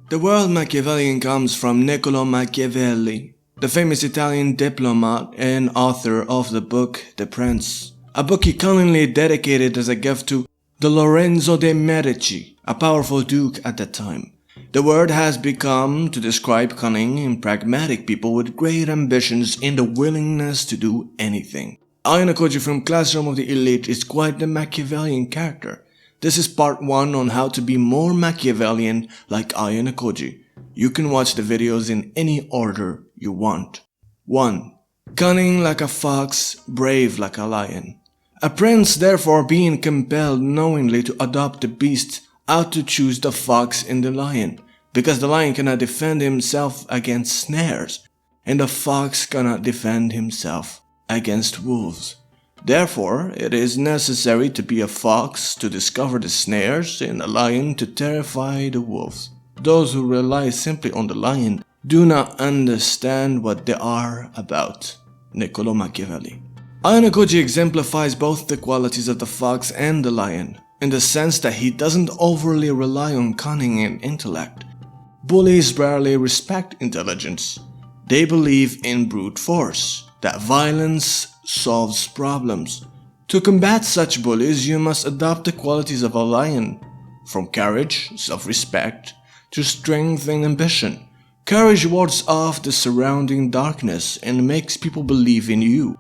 The word Machiavellian comes from Niccolo Machievelli, the famous Italian diplomat and author of the book The Prince, a book he cunningly dedicated as a gift to the Lorenzo de Medici, a powerful duke at that time. The word has become to describe cunning and pragmatic people with great ambitions and the willingness to do anything. AYANOKOJI from Classroom of the Elite is quite the Machiavellian character. This is part 1 on how to be more Machiavellian like AYANOKOJI. You can watch the videos in any order you want. 1. Cunning like a fox, brave like a lion. A prince therefore being compelled knowingly to adopt the beast ought to choose the fox and the lion, because the lion cannot defend himself against snares, and the fox cannot defend himself against wolves. Therefore, it is necessary to be a fox to discover the snares and a lion to terrify the wolves. Those who rely simply on the lion do not understand what they are about. Niccolo Machievelli. AYANOKOJI exemplifies both the qualities of the fox and the lion, in the sense that he doesn't overly rely on cunning and intellect. Bullies rarely respect intelligence. They believe in brute force, that violence solves problems. To combat such bullies, you must adopt the qualities of a lion, from courage, self-respect, to strength and ambition. Courage wards off the surrounding darkness and makes people believe in you.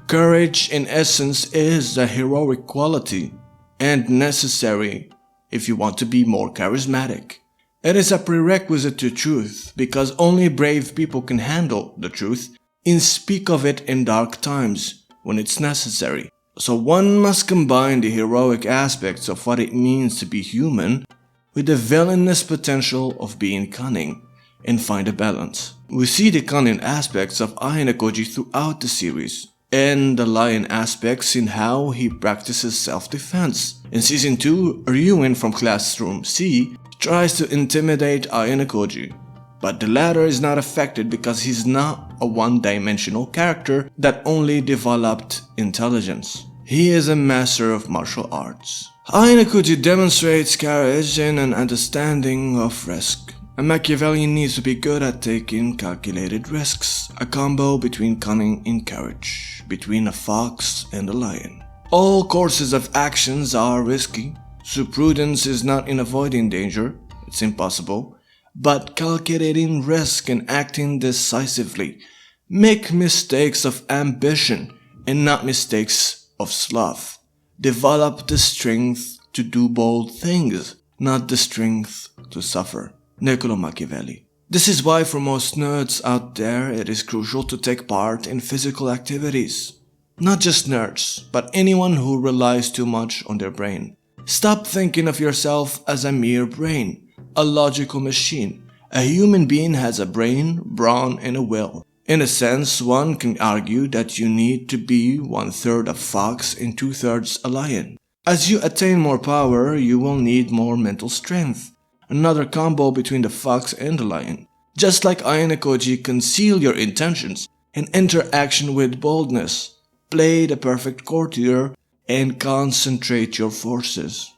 Courage, in essence, is a heroic quality and necessary if you want to be more charismatic. It is a prerequisite to truth, because only brave people can handle the truth and speak of it in dark times when it's necessary. So one must combine the heroic aspects of what it means to be human with the villainous potential of being cunning and find a balance. We see the cunning aspects of AYANOKOJI throughout the series, and the lion aspects in how he practices self-defense. In Season 2, Ryuen from Classroom C tries to intimidate AYANOKOJI, but the latter is not affected because he's not a one-dimensional character that only developed intelligence. He is a master of martial arts. AYANOKOJI demonstrates courage and an understanding of risk. A Machiavellian needs to be good at taking calculated risks, a combo between cunning and courage, between a fox and a lion. All courses of actions are risky, so prudence is not in avoiding danger, it's impossible, but calculating risk and acting decisively. Make mistakes of ambition and not mistakes of sloth. Develop the strength to do bold things, not the strength to suffer. Niccolo Machievelli. This is why for most nerds out there it is crucial to take part in physical activities. Not just nerds, but anyone who relies too much on their brain. Stop thinking of yourself as a mere brain, a logical machine. A human being has a brain, brawn, and a will. In a sense, one can argue that you need to be 1/3 a fox and 2/3 a lion. As you attain more power, you will need more mental strength. Another combo between the fox and the lion. Just like AYANOKOJI, conceal your intentions and enter action with boldness. Play the perfect courtier and concentrate your forces.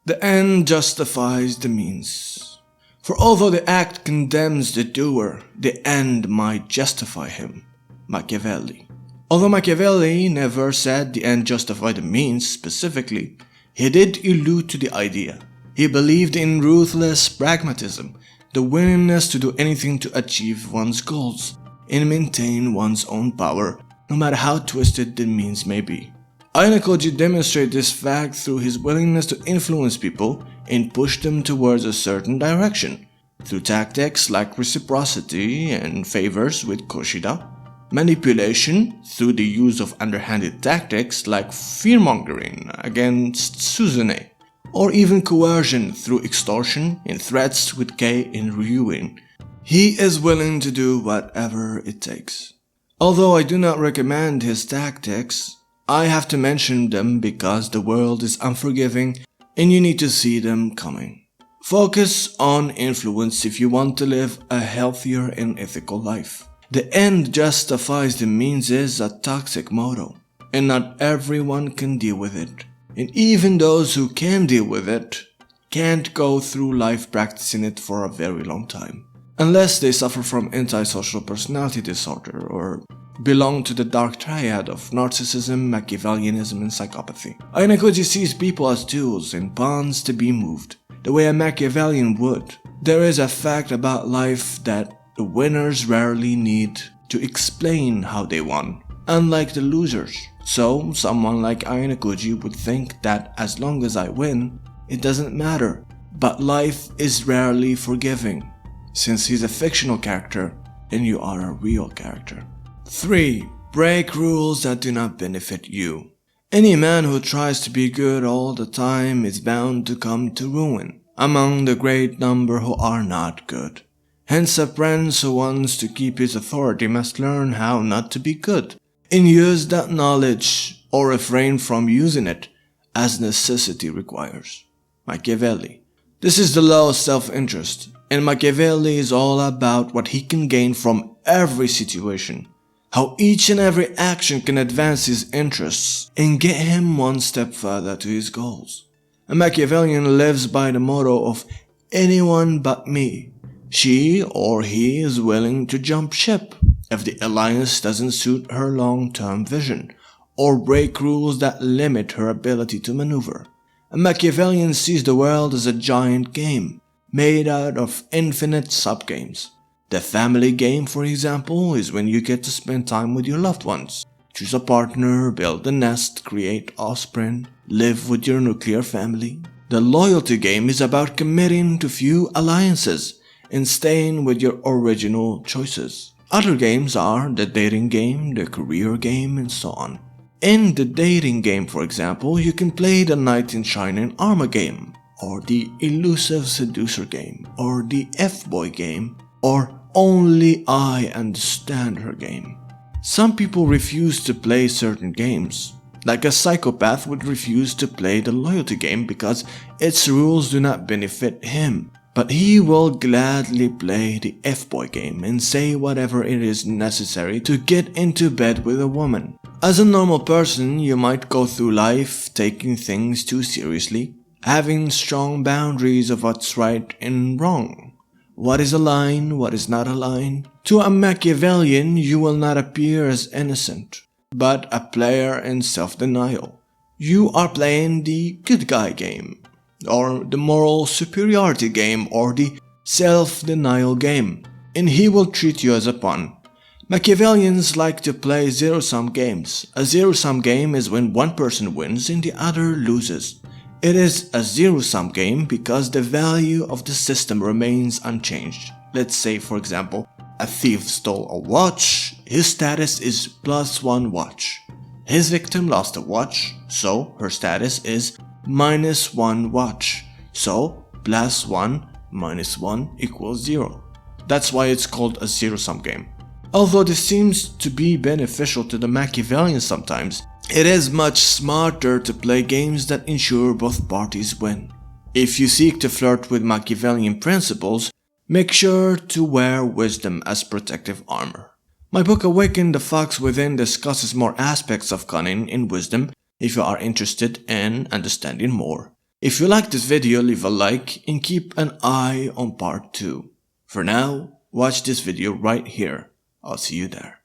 The end justifies the means. For although the act condemns the doer, the end might justify him. Machiavelli. Although Machiavelli never said the end justified the means specifically, he did allude to the idea. He believed in ruthless pragmatism, the willingness to do anything to achieve one's goals and maintain one's own power, no matter how twisted the means may be. AYANOKOJI demonstrates this fact through his willingness to influence people and push them towards a certain direction, through tactics like reciprocity and favors with Kushida, manipulation through the use of underhanded tactics like fear-mongering against Suzune, or even coercion through extortion and threats with Kei and Ryuen. He is willing to do whatever it takes. Although I do not recommend his tactics, I have to mention them because the world is unforgiving and you need to see them coming. Focus on influence if you want to live a healthier and ethical life. The end justifies the means is a toxic motto, and not everyone can deal with it. And even those who can deal with it can't go through life practicing it for a very long time, unless they suffer from antisocial personality disorder or belong to the dark triad of narcissism, Machiavellianism, and psychopathy. AYANOKOJI sees people as tools and pawns to be moved, the way a Machiavellian would. There is a fact about life that the winners rarely need to explain how they won, unlike the losers. So, someone like AYANOKOJI would think that as long as I win, it doesn't matter. But life is rarely forgiving, since he's a fictional character and you are a real character. 3. Break rules that do not benefit you. Any man who tries to be good all the time is bound to come to ruin, among the great number who are not good. Hence a prince who wants to keep his authority must learn how not to be good, and use that knowledge or refrain from using it as necessity requires. Machiavelli. This is the law of self-interest, and Machiavelli is all about what he can gain from every situation, how each and every action can advance his interests and get him one step further to his goals. A Machiavellian lives by the motto of anyone but me. She or he is willing to jump ship if the alliance doesn't suit her long-term vision or break rules that limit her ability to maneuver. A Machiavellian sees the world as a giant game made out of infinite subgames. The family game, for example, is when you get to spend time with your loved ones. Choose a partner, build a nest, create offspring, live with your nuclear family. The loyalty game is about committing to few alliances and staying with your original choices. Other games are the dating game, the career game, and so on. In the dating game, for example, you can play the knight in shining armor game, or the elusive seducer game, or the F-boy game, or only I understand her game. Some people refuse to play certain games, like a psychopath would refuse to play the loyalty game because its rules do not benefit him. But he will gladly play the F-boy game and say whatever it is necessary to get into bed with a woman. As a normal person, you might go through life taking things too seriously, having strong boundaries of what's right and wrong. What is a line, what is not a line? To a Machiavellian, you will not appear as innocent, but a player in self-denial. You are playing the good guy game, or the moral superiority game, or the self-denial game, and he will treat you as a pawn. Machiavellians like to play zero-sum games. A zero-sum game is when one person wins and the other loses. It is a zero-sum game because the value of the system remains unchanged. Let's say, for example, a thief stole a watch. His status is +1 watch. His victim lost a watch, so her status is -1 watch. So +1 minus 1 equals 0. That's why it's called a zero-sum game. Although this seems to be beneficial to the Machiavellian sometimes, it is much smarter to play games that ensure both parties win. If you seek to flirt with Machiavellian principles, make sure to wear wisdom as protective armor. My book Awaken the Fox Within discusses more aspects of cunning and wisdom if you are interested in understanding more. If you like this video, leave a like and keep an eye on part 2. For now, watch this video right here. I'll see you there.